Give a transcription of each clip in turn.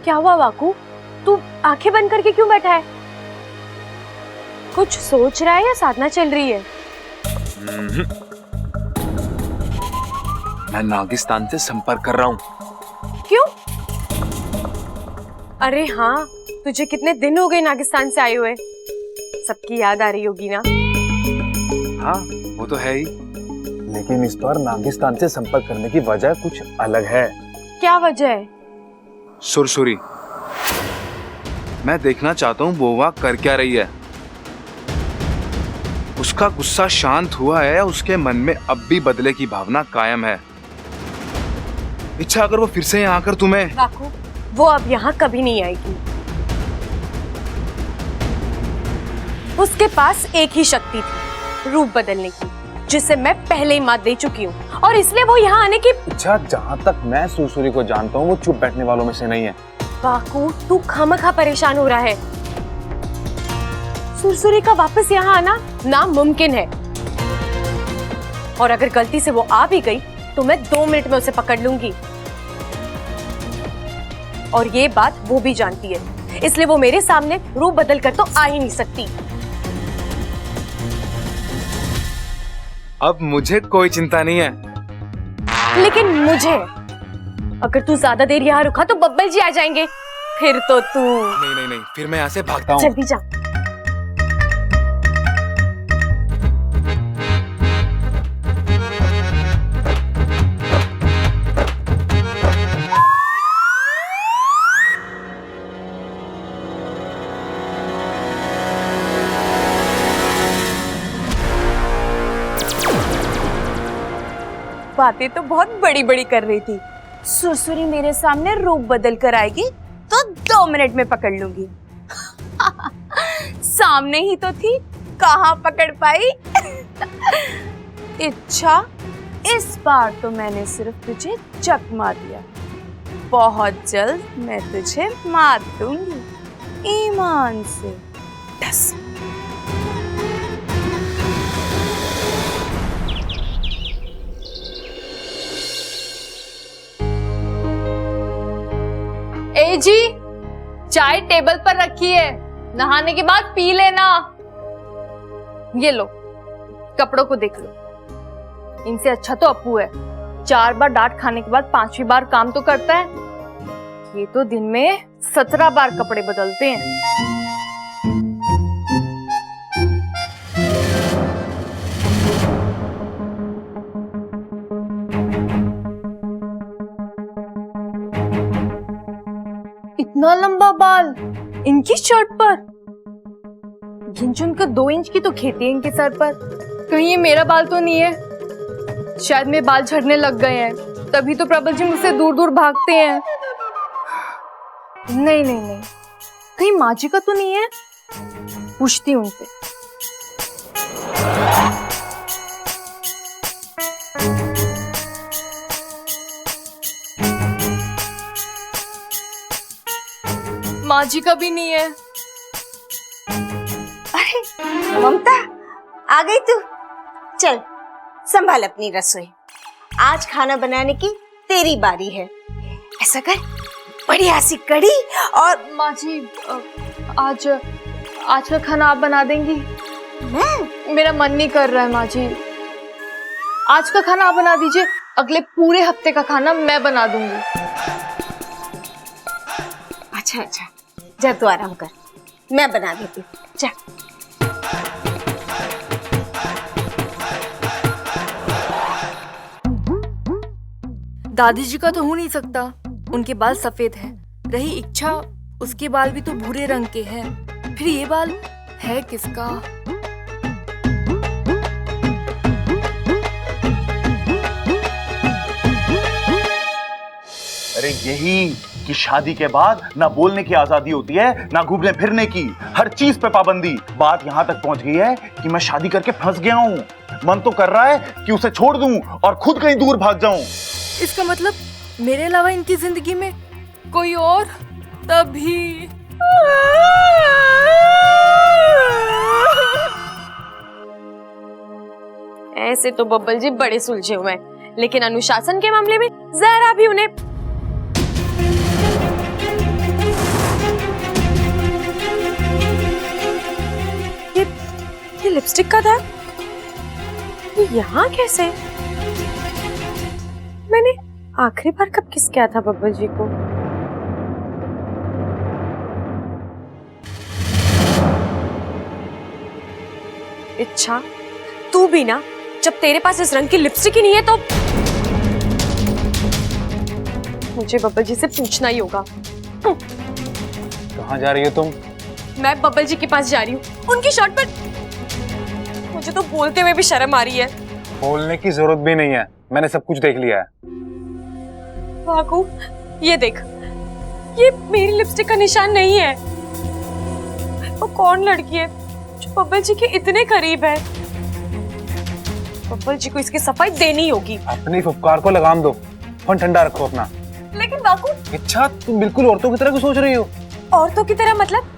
क्या हुआ वाकू? तू आंखें बंद करके क्यों बैठा है? कुछ सोच रहा है या साधना चल रही है? मैं नागिस्तान से संपर्क कर रहा हूँ। क्यों? अरे हाँ, तुझे कितने दिन हो गए नागिस्तान से आए हुए। सबकी याद आ रही होगी ना? हाँ, वो तो है ही। लेकिन इस बार नागिस्तान से संपर्क करने की वजह कुछ अलग है। क्या वजह है? सुरसुरी, मैं देखना चाहता हूँ वो वहाँ कर क्या रही है। उसका गुस्सा शांत हुआ है या उसके मन में अब भी बदले की भावना कायम है? इच्छा अगर वो फिर से यहाँ आकर तुम्हें। वाकू, वो अब यहाँ कभी नहीं आएगी। उसके पास एक ही शक्ति थी, रूप बदलने की, जिसे मैं पहले ही मात दे चुकी हूँ, और इसलिए वो यहाँ आने की। अच्छा, जहाँ तक मैं सुरसुरी को जानता हूँ वो चुप बैठने वालों में से नहीं है। वाकू, तू खामखा परेशान हो रहा है। सुरसुरी का वापस यहाँ आना नामुमकिन है, और अगर गलती से वो आ भी गई तो मैं 2 मिनट में उसे पकड़ लूंगी। और ये बात वो भी जानती है, इसलिए वो मेरे सामने रूप बदल कर तो आ ही नहीं सकती। अब मुझे कोई चिंता नहीं है। लेकिन मुझे, अगर तू ज्यादा देर यहाँ रुका तो बब्बल जी आ जाएंगे, फिर तो तू। नहीं नहीं नहीं, फिर मैं यहाँ से भागता हूँ। जल्दी जा। बातें तो बहुत बड़ी बड़ी कर रही थी। सुरसुरी मेरे सामने रूप बदल कर आएगी तो 2 मिनट में पकड़ लूंगी। सामने ही तो थी, कहाँ पकड़ पाई। इच्छा, इस बार तो मैंने सिर्फ तुझे चकमा दिया, बहुत जल्द मैं तुझे मार दूंगी, ईमान से। डस। ए जी, चाय टेबल पर रखी है, नहाने के बाद पी लेना। ये लो, कपड़ों को देख लो, इनसे अच्छा तो अप्पू है। 4 बार डांट खाने के बाद 5वीं बार काम तो करता है। ये तो दिन में 17 बार कपड़े बदलते हैं। इतना लंबा बाल इनकी शर्ट पर, गिन का 2 इंच की तो खेती है इनके सर पर। कहीं ये मेरा बाल तो नहीं है? शायद मेरे बाल झड़ने लग गए हैं, तभी तो प्रबल जी मुझसे दूर दूर भागते हैं। नहीं नहीं नहीं, कहीं माँ जी का तो नहीं है? पूछती हूँ उनसे। माँ जी का भी नहीं है। अरे ममता, आ गई तू? चल संभाल अपनी रसोई, आज खाना बनाने की तेरी बारी है। ऐसा कर, बढ़िया सी कढ़ी और। माँ जी, आज का खाना आप बना देंगी? मेरा मन नहीं कर रहा है माँ जी। आज का खाना आप बना दीजिए, अगले पूरे हफ्ते का खाना मैं बना दूंगी। अच्छा अच्छा, जा तू आराम कर, मैं बना देती हूँ। जा। दादी जी का तो हो नहीं सकता, उनके बाल सफेद हैं। रही इच्छा, उसके बाल भी तो भूरे रंग के हैं। फिर ये बाल है किसका? अरे यही कि शादी के बाद ना बोलने की आजादी होती है, ना घूमने फिरने की, हर चीज पे पाबंदी। बात यहाँ तक पहुंच गई है कि मैं शादी करके फंस गया हूँ। मन तो कर रहा है कि उसे छोड़ दूं और खुद कहीं दूर भाग जाऊं। इसका मतलब मेरे अलावा इनकी जिंदगी में कोई और? तभी ऐसे तो बब्बल जी बड़े सुलझे हुए हैं, लेकिन अनुशासन के मामले में जरा भी उन्हें ये लिपस्टिक का दाग ये यहाँ कैसे? मैंने आखिरी बार कब किस किया था बब्बल जी को? इच्छा, तू भी ना, जब तेरे पास इस रंग की लिपस्टिक ही नहीं है तो मुझे बब्बल जी से पूछना ही होगा। कहाँ जा रही हो तुम? मैं बब्बल जी के पास जा रही हूँ, उनकी शर्ट पर। मुझे तो बोलते हुए भी शर्म आ रही है। बोलने की जरूरत भी नहीं है, मैंने सब कुछ देख लिया है। वाकू, ये देख, ये मेरी लिपस्टिक का निशान नहीं है। वो कौन लड़की है जो बब्बल जी के इतने करीब है? बब्बल जी को इसकी सफाई देनी होगी। अपनी फुफकार को लगाम दो, फोन ठंडा रखो अपना। लेकिन वाकू, इच्छा, तुम बिल्कुल औरतों की तरह क्यों सोच रही हो? औरतों की तरह मतलब?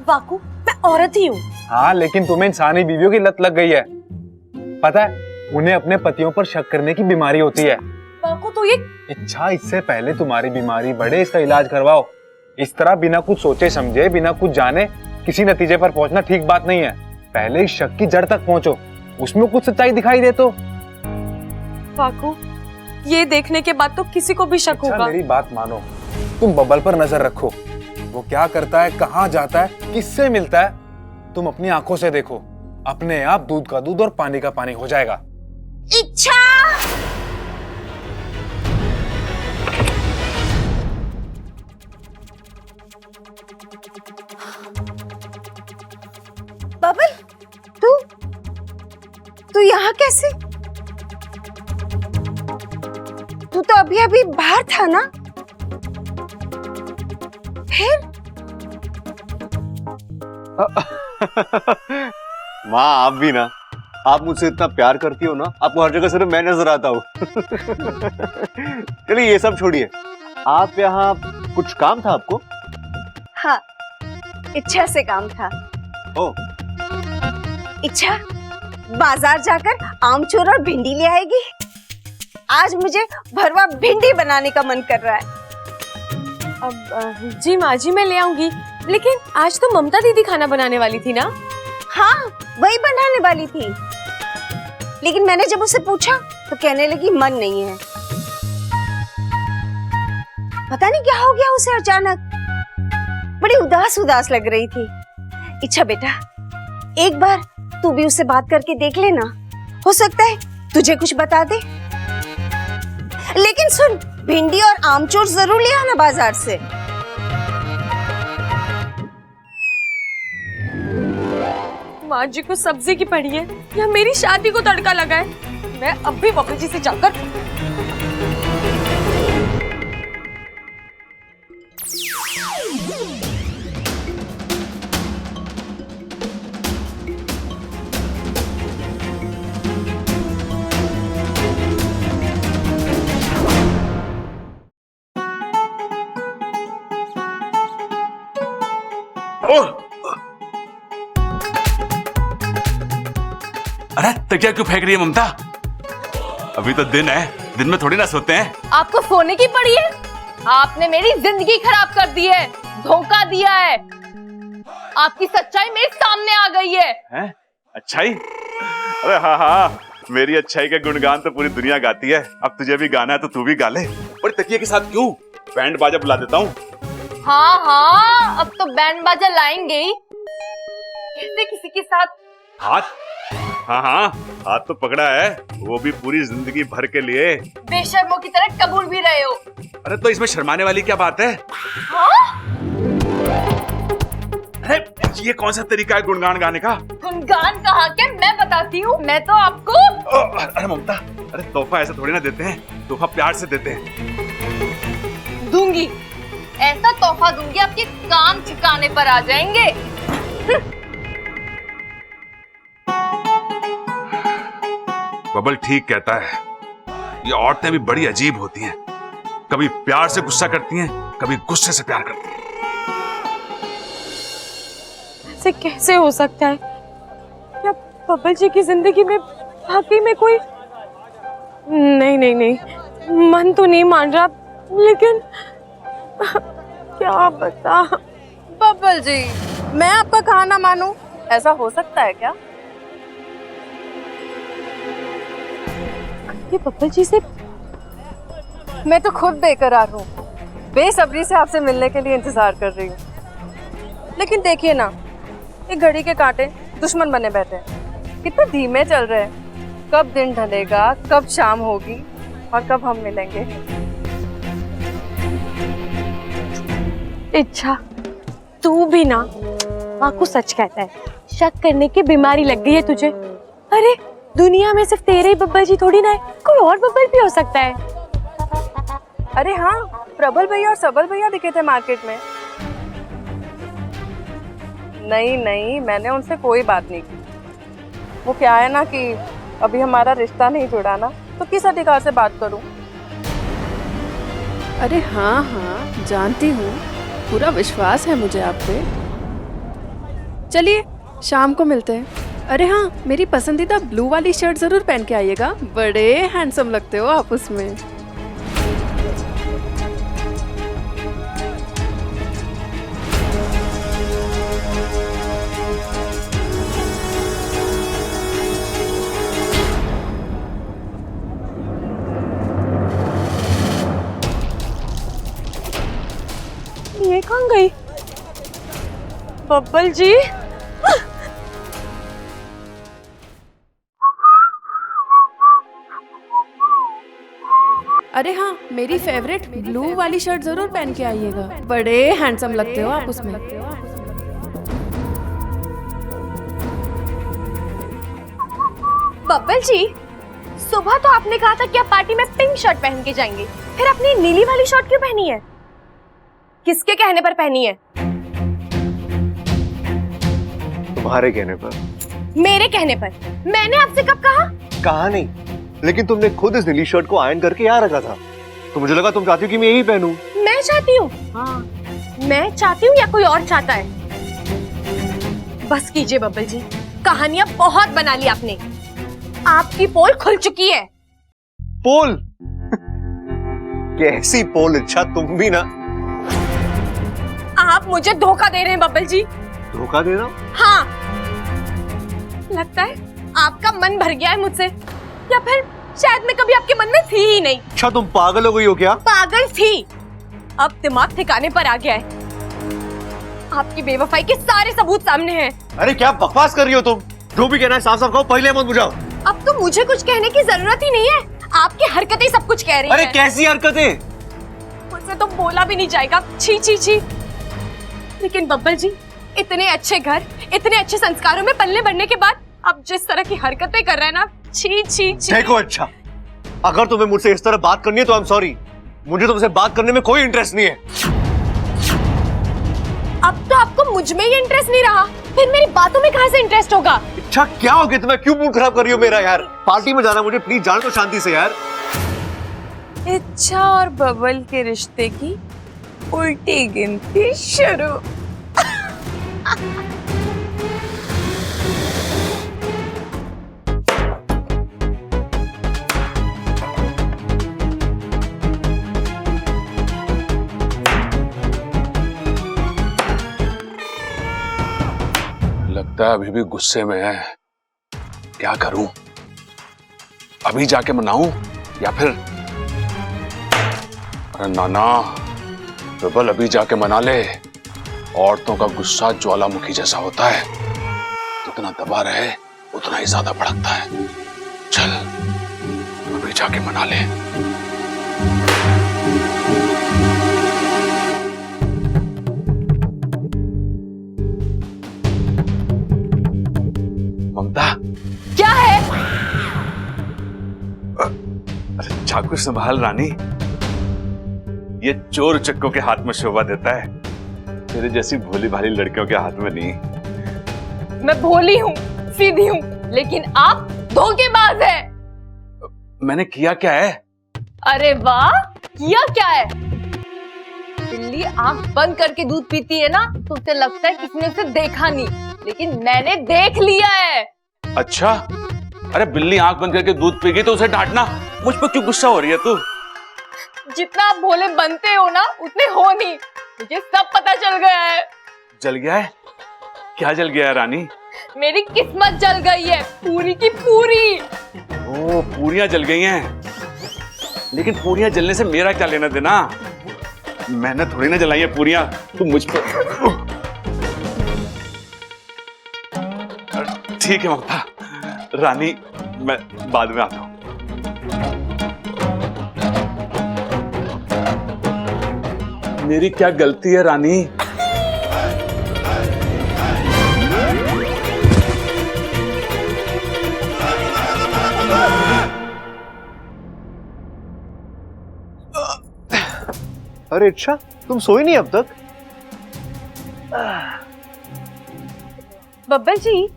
वाकू, मैं औरत ही हूँ। हाँ, लेकिन तुम्हें इंसानी बीवियों की लत लग गई है। पता है, उन्हें अपने पतियों पर शक करने की बीमारी होती है। वाकू, तो ये इच्छा, इससे पहले तुम्हारी बीमारी बढ़े इसका इलाज करवाओ। इस तरह बिना कुछ सोचे समझे, बिना कुछ जाने किसी नतीजे पर पहुंचना ठीक बात नहीं है। पहले इस शक की जड़ तक पहुंचो, उसमें कुछ सच्चाई दिखाई दे तो। वाकू, ये देखने के बाद तो किसी को भी शक होगा। मेरी बात मानो, तुम बबल पर नजर रखो। वो क्या करता है, कहाँ जाता है, किससे मिलता है, तुम अपनी आंखों से देखो। अपने आप दूध का दूध और पानी का पानी हो जाएगा। इच्छा, बबल, तू यहाँ कैसे? तू तो अभी अभी बाहर था ना? फिर? माँ, आप भी ना, आप मुझसे इतना प्यार करती हो ना, आपको हर जगह सिर्फ मैं नजर आता हूँ। चलिए ये सब छोड़िए, आप यहाँ कुछ काम था आपको? हाँ, इच्छा से काम था। ओ, इच्छा, बाजार जाकर आमचूर और भिंडी ले आएगी। आज मुझे भरवा भिंडी बनाने का मन कर रहा है। अब जी माँ जी, मैं ले आऊंगी, लेकिन आज तो ममता दीदी खाना बनाने वाली थी ना? हाँ, वही बनाने वाली थी, लेकिन मैंने जब उससे पूछा तो कहने लगी मन नहीं है। पता नहीं क्या हो गया उसे, अचानक बड़ी उदास उदास लग रही थी। इच्छा बेटा, एक बार तू भी उससे बात करके देख लेना, हो सकता है तुझे कुछ बता दे। लेकिन सुन, भिंडी और आमचूर जरूर ले आना बाजार से। माँ जी को सब्जी की पड़ी है या मेरी शादी को तड़का लगा है? मैं अब भी बब्बल जी से जाकर अरे तकिया क्यों फेंक रही है ममता? अभी तो दिन है, दिन में थोड़ी ना सोते हैं। आपको सोने की पड़ी है? आपने मेरी जिंदगी खराब कर दी है, धोखा दिया है। आपकी सच्चाई मेरे सामने आ गई है। हैं? अच्छाई? अरे हाँ हाँ, मेरी अच्छाई के गुणगान तो पूरी दुनिया गाती है। अब तुझे भी गाना है तो तू भी गा ले। पर तकिया के साथ क्यों? बैंड बाजा बुला देता हूँ। हाँ हाँ, अब तो बैंड बाजा लाएंगे ही। कैसे किसी के साथ? हाथ? हाँ हाँ, हाथ तो पकड़ा है, वो भी पूरी जिंदगी भर के लिए। बेशर्मों की तरह कबूल भी रहे हो। अरे तो इसमें शर्माने वाली क्या बात है? हाँ? अरे ये कौन सा तरीका है गुणगान गाने का? गुणगान कहाँ के, मैं बताती हूँ। मैं तो आपको अरे ममता, अरे तोहफा ऐसा थोड़ी ना देते हैं, तोहफा प्यार से देते हैं। दूंगी, ऐसा तोहफा दूंगी आपके काम ठिकाने पर आ जाएंगे। बबल ठीक कहता है, ये औरतें भी बड़ी अजीब होती हैं। कभी प्यार से गुस्सा करती हैं, कभी गुस्से से प्यार करती हैं। ऐसे कैसे हो सकता है? क्या बब्बल जी की जिंदगी में वाकई में कोई? नहीं नहीं नहीं, मन तो नहीं मान रहा, लेकिन क्या बता। बब्बल जी, मैं आपका कहा ना मानूं, ऐसा हो सकता है क्या? ये बब्बल जी से मैं तो खुद बेकरार हूँ, बेसब्री से आपसे मिलने के लिए इंतजार कर रही हूँ। लेकिन देखिए ना, ये घड़ी के कांटे दुश्मन बने बैठे हैं, कितने धीमे चल रहे हैं। कब दिन ढलेगा, कब शाम होगी और कब हम मिलेंगे। इच्छा, तू भी ना माँ को सच कहता है, शक करने की बीमारी लग गई है तुझे। अरे दुनिया में सिर्फ तेरे ही बब्बल जी थोड़ी ना है, कोई और बब्बल भी हो सकता है। अरे हाँ, प्रबल भैया और सबल भैया दिखे थे मार्केट में। नहीं नहीं, मैंने उनसे कोई बात नहीं की। वो क्या है ना कि अभी हमारा रिश्ता नहीं जुड़ा ना, तो किस अधिकार से बात करूं। अरे हाँ हाँ, जानती हूँ, पूरा विश्वास है मुझे आप पे। चलिए शाम को मिलते हैं। अरे हाँ, मेरी पसंदीदा ब्लू वाली शर्ट जरूर पहन के आइएगा, बड़े हैंडसम लगते हो आप उसमें। ये कहाँ गई बब्बल जी? अरे हाँ, मेरी फेवरेट ब्लू वाली शर्ट जरूर पहन के आइएगा, बड़े हैंडसम लगते हो आप उसमें। बब्बल जी, सुबह तो आपने कहा था कि आप पार्टी में पिंक शर्ट पहन के जाएंगे, फिर आपने नीली वाली शर्ट क्यों पहनी है? किसके कहने पर पहनी है? तुम्हारे कहने पर। मेरे कहने पर? मैंने आपसे कब कहा? कहा नहीं, लेकिन तुमने खुद इस नीली शर्ट को आयरन करके यहाँ रखा था, तो मुझे लगा तुम चाहती हो कि मैं यही पहनूं। मैं चाहती हूँ? हाँ, मैं चाहती हूँ या कोई और चाहता है? बस कीजिए बब्बल जी, कहानियां बहुत बना ली आपने। आपकी पोल खुल चुकी है। पोल? कैसी पोल इच्छा, तुम भी ना। आप मुझे धोखा दे रहे हैं बब्बल जी। धोखा देना? हाँ, लगता है आपका मन भर गया है मुझसे, या फिर शायद मैं कभी आपके मन में थी ही नहीं। अच्छा, तुम पागल हो गई हो क्या? पागल थी, अब दिमाग ठिकाने पर आ गया है। आपकी बेवफाई के सारे सबूत सामने हैं। अरे क्या बकवास कर रही हो तुम? जो भी कहना है साफ साफ कहो, पहले मत बुझाओ। अब तो मुझे कुछ कहने की जरूरत ही नहीं है, आपकी हरकतें सब कुछ कह रही हैं। अरे कैसी हरकतें? मुझसे तो बोला भी नहीं जाएगा, छी छी छी। लेकिन बब्बल जी, इतने अच्छे घर, इतने अच्छे संस्कारों में पलने बढ़ने के बाद अब जिस तरह की हरकतें कर रहे हैं ना, छी छी छी। देखो अच्छा, अगर तुम्हें मुझसे इस तरह बात करनी है तो आई एम सॉरी, मुझे तुमसे बात करने में कोई इंटरेस्ट नहीं है। अब तो आपको मुझ में ही इंटरेस्ट नहीं रहा, फिर मेरी बातों में कहां से इंटरेस्ट होगा? अच्छा क्या हो गया तुम्हें? क्यों मूड खराब कर रही हो मेरा यार? पार्टी में जाना, मुझे प्लीज जाने दो शांति से यार। इच्छा और बबल के रिश्ते की उल्टी गिनती शुरू। लगता है अभी भी गुस्से में है। क्या करूं? अभी जाके मनाऊं या फिर? अरे नाना, प्रबल अभी जाके मना ले। औरतों का गुस्सा ज्वालामुखी जैसा होता है, जितना दबा रहे उतना ही ज्यादा भड़कता है। चल अभी जाके मना ले। ममता, क्या है? अरे चाकू संभाल रानी, ये चोर चक्कों के हाथ में शोभा देता है, तेरे जैसी भोली भाली लड़कियों के हाथ में नहीं। मैं भोली हूँ, सीधी हूँ, लेकिन आप धोखेबाज है। मैंने किया क्या है? अरे वाह, किया क्या है? बिल्ली आंख बंद करके दूध पीती है ना, तो उसे लगता है किसी ने उसे देखा नहीं, लेकिन मैंने देख लिया है। अच्छा, अरे बिल्ली आंख बंद करके दूध पी गई तो उसे डांटना, मुझ पर क्यों गुस्सा हो रही है तू? जितना आप भोले बनते हो ना, उतने हो नहीं, मुझे सब पता चल गया है। जल गया है? क्या जल गया है रानी? मेरी किस्मत जल गई है पूरी की पूरी। ओ, पूरियां जल गई हैं, लेकिन पूरियां जलने से मेरा क्या लेना देना? मैंने थोड़ी ना जलाई है पूरियां, तुम मुझ पर। ठीक है ममता रानी, मैं बाद में आता हूं। मेरी क्या गलती है रानी? अरे अच्छा, तुम सोई नहीं अब तक? बब्बर जी,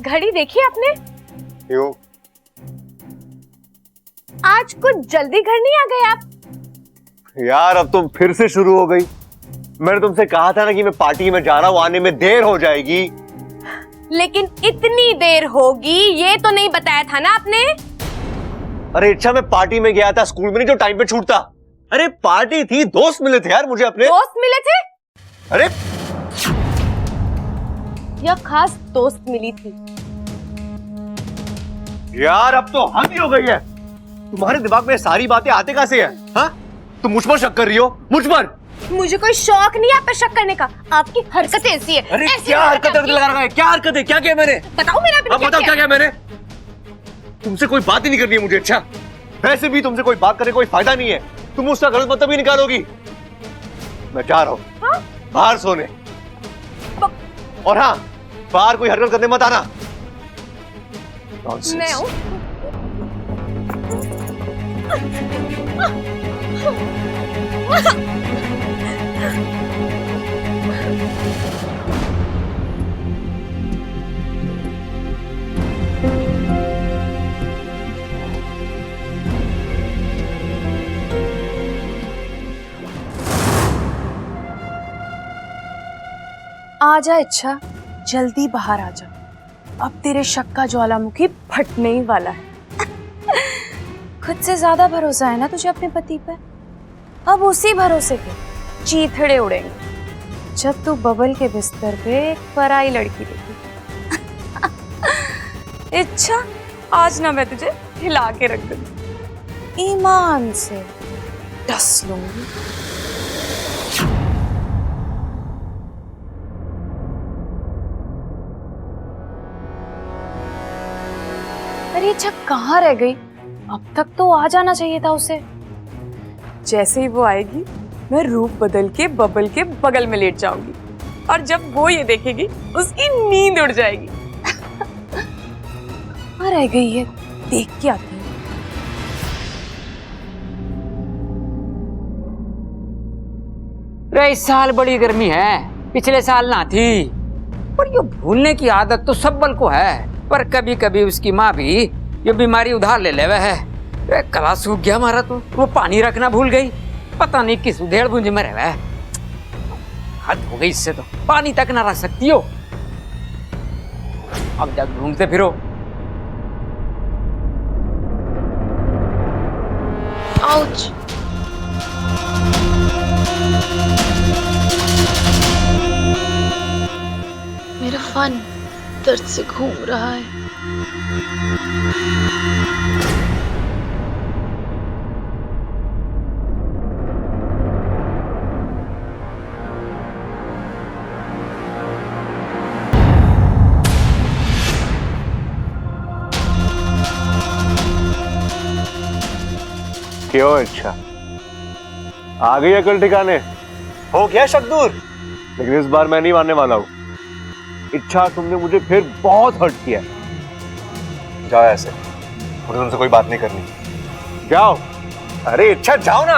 घड़ी देखी आपने? क्यों? आज कुछ जल्दी घर नहीं आ गए आप? यार अब तुम फिर से शुरू हो गई। मैंने तुमसे कहा था ना कि मैं पार्टी में जा रहा हूं, आने में देर हो जाएगी। लेकिन इतनी देर होगी ये तो नहीं बताया था ना आपने? अरे अच्छा, मैं पार्टी में गया था, स्कूल में नहीं जो टाइम पे छूटता। अरे पार्टी थी, दोस्त मिले थे यार मुझे अपने। दोस्त मिले थे? अरे यह खास दोस्त मिली थी। यार अब तो हद ही हो गई है। तुम्हारे दिमाग में सारी बातें आते कहां से है? हाँ, तुम मुझ पर शक कर रही हो? मुझ पर? मुझे कोई शौक नहीं है आप पर शक करने का, आपकी हरकतें ऐसी है। अरे क्या हरकत लगा रखा है? क्या हरकत है? क्या किया मैंने? बताओ मेरा। अब बताओ क्या किया मैंने? तुमसे कोई बात ही नहीं करनी है मुझे। अच्छा, वैसे भी तुमसे कोई बात करने कोई फायदा नहीं है, तुम उसका गलत मतलब ही निकालोगी। मैं जा रहा हूँ बाहर सोने। और हाँ, बाहर कोई हरकत करने मत आना। मैं हूँ। आ जा इच्छा, जल्दी बाहर आ जा। अब तेरे शक का ज्वालामुखी फटने ही वाला है। खुद से ज्यादा भरोसा है ना तुझे अपने पति पर? अब उसी भरोसे पे चीथड़े उड़ेंगे जब तू बबल के बिस्तर पे एक पराई लड़की देखी। इच्छा, आज ना मैं तुझे हिला के रख दूंगी, ईमान से डस लूंगी। अरे अच्छा कहाँ रह गई? अब तक तो आ जाना चाहिए था उसे। जैसे ही वो आएगी मैं रूप बदल के बबल के बगल में लेट जाऊंगी और जब वो ये देखेगी उसकी नींद उड़ जाएगी। कहाँ रह गई है? देख के आती हूँ। इस साल बड़ी गर्मी है, पिछले साल ना थी। पर ये भूलने की आदत तो सब को है, पर कभी कभी उसकी माँ भी ये बीमारी उधार ले लेवे है। कला सूख गया हमारा तो वो पानी रखना भूल गई, पता नहीं किस उधेड़ बुंज में रहे। हद हो गई इससे, तो पानी तक ना रख सकती हो। अब जब घूमते फिरो। आउच। मेरा फन दर्द से घूम रहा है। क्यों अच्छा, आ गई अकल ठिकाने? हो गया शक दूर? लेकिन इस बार मैं नहीं मानने वाला हूं। इच्छा, तुमने मुझे फिर बहुत हर्ट किया। जाओ ऐसे, मुझे तुमसे कोई बात नहीं करनी। जाओ। अरे इच्छा जाओ ना।